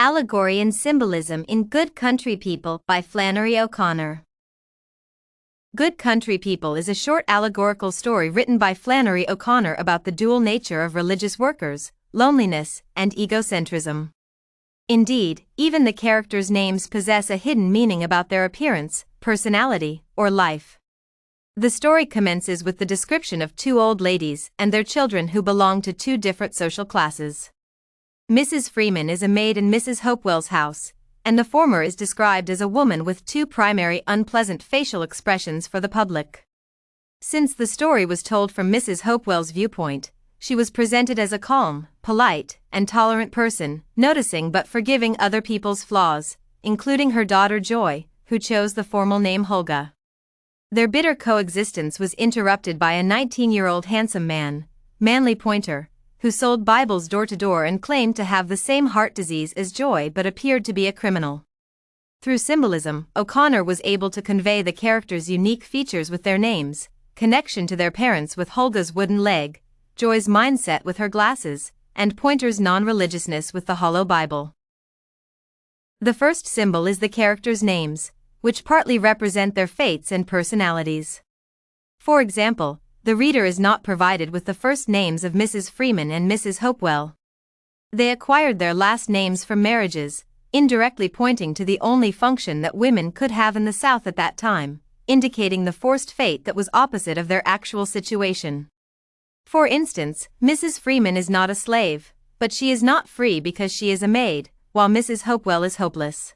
Allegory and Symbolism in Good Country People by Flannery O'Connor. Good Country People is a short allegorical story written by Flannery O'Connor about the dual nature of religious workers, loneliness, and egocentrism. Indeed, even the characters' names possess a hidden meaning about their appearance, personality, or life. The story commences with the description of two old ladies and their children who belong to two different social classes. Mrs. Freeman is a maid in Mrs. Hopewell's house, and the former is described as a woman with two primary unpleasant facial expressions for the public. Since the story was told from Mrs. Hopewell's viewpoint, she was presented as a calm, polite, and tolerant person, noticing but forgiving other people's flaws, including her daughter Joy, who chose the formal name Hulga. Their bitter coexistence was interrupted by a 19-year-old handsome man, Manley Pointer, who sold Bibles door to door and claimed to have the same heart disease as Joy but appeared to be a criminal. Through symbolism, O'Connor was able to convey the characters' unique features with their names, connection to their parents with Hulga's wooden leg, Joy's mindset with her glasses, and Pointer's non-religiousness with the hollow Bible. The first symbol is the characters' names, which partly represent their fates and personalities. For example, the reader is not provided with the first names of Mrs. Freeman and Mrs. Hopewell. They acquired their last names from marriages, indirectly pointing to the only function that women could have in the South at that time, indicating the forced fate that was opposite of their actual situation. For instance, Mrs. Freeman is not a slave, but she is not free because she is a maid, while Mrs. Hopewell is hopeless.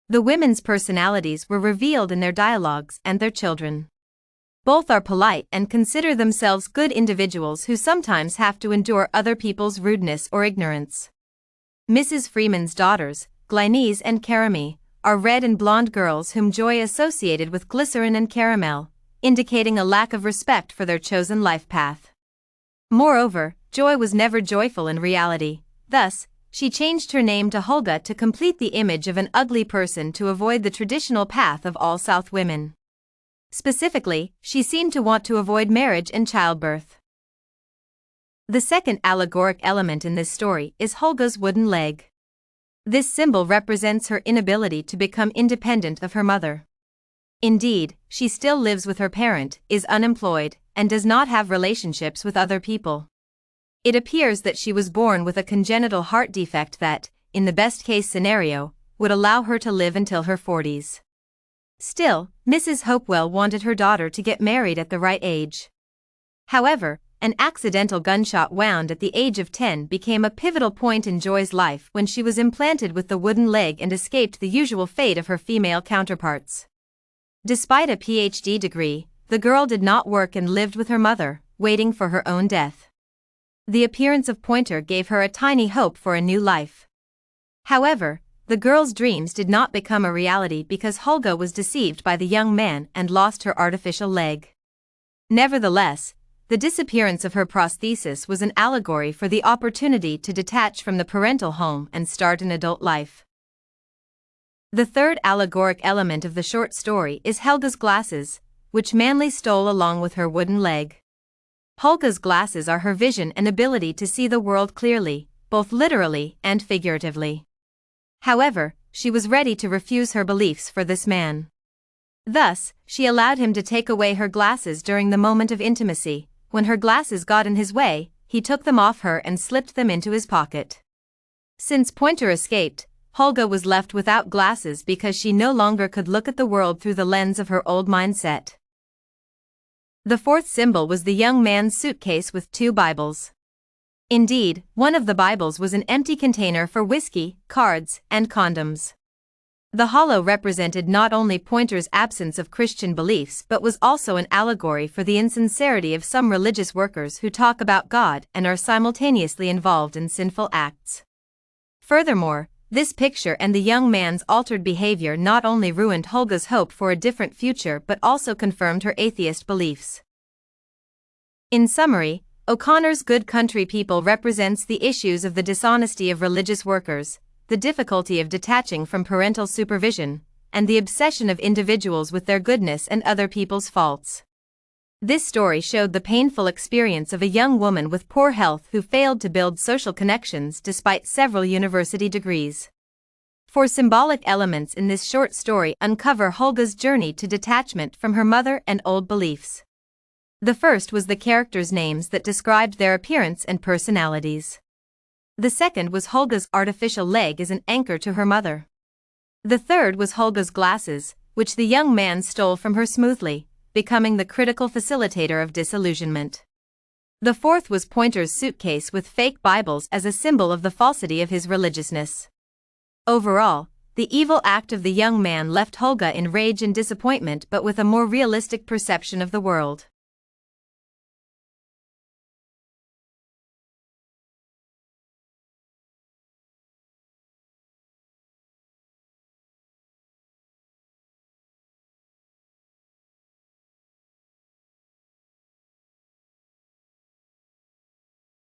The women's personalities were revealed in their dialogues and their children. Both are polite and consider themselves good individuals who sometimes have to endure other people's rudeness or ignorance. Mrs. Freeman's daughters, Glynis and Caramy, are red and blonde girls whom Joy associated with glycerin and caramel, indicating a lack of respect for their chosen life path. Moreover, Joy was never joyful in reality, thus, she changed her name to Hulga to complete the image of an ugly person to avoid the traditional path of all South women. Specifically, she seemed to want to avoid marriage and childbirth. The second allegoric element in this story is Hulga's wooden leg. This symbol represents her inability to become independent of her mother. Indeed, she still lives with her parent, is unemployed, and does not have relationships with other people. It appears that she was born with a congenital heart defect that, in the best-case scenario, would allow her to live until her 40s. Still, Mrs. Hopewell wanted her daughter to get married at the right age. However, an accidental gunshot wound at the age of 10 became a pivotal point in Joy's life when she was implanted with the wooden leg and escaped the usual fate of her female counterparts. Despite a PhD degree, the girl did not work and lived with her mother, waiting for her own death. The appearance of Pointer gave her a tiny hope for a new life. However, the girl's dreams did not become a reality because Hulga was deceived by the young man and lost her artificial leg. Nevertheless, the disappearance of her prosthesis was an allegory for the opportunity to detach from the parental home and start an adult life. The third allegoric element of the short story is Hulga's glasses, which Manley stole along with her wooden leg. Hulga's glasses are her vision and ability to see the world clearly, both literally and figuratively. However, she was ready to refuse her beliefs for this man. Thus, she allowed him to take away her glasses during the moment of intimacy. When her glasses got in his way, he took them off her and slipped them into his pocket. Since Pointer escaped, Hulga was left without glasses because she no longer could look at the world through the lens of her old mindset. The fourth symbol was the young man's suitcase with two Bibles. Indeed, one of the Bibles was an empty container for whiskey, cards, and condoms. The hollow represented not only Pointer's absence of Christian beliefs but was also an allegory for the insincerity of some religious workers who talk about God and are simultaneously involved in sinful acts. Furthermore, this picture and the young man's altered behavior not only ruined Hulga's hope for a different future but also confirmed her atheist beliefs. In summary, O'Connor's Good Country People represents the issues of the dishonesty of religious workers, the difficulty of detaching from parental supervision, and the obsession of individuals with their goodness and other people's faults. This story showed the painful experience of a young woman with poor health who failed to build social connections despite several university degrees. Four symbolic elements in this short story uncover Hulga's journey to detachment from her mother and old beliefs. The first was the characters' names that described their appearance and personalities. The second was Hulga's artificial leg as an anchor to her mother. The third was Hulga's glasses, which the young man stole from her smoothly, becoming the critical facilitator of disillusionment. The fourth was Pointer's suitcase with fake Bibles as a symbol of the falsity of his religiousness. Overall, the evil act of the young man left Hulga in rage and disappointment but with a more realistic perception of the world.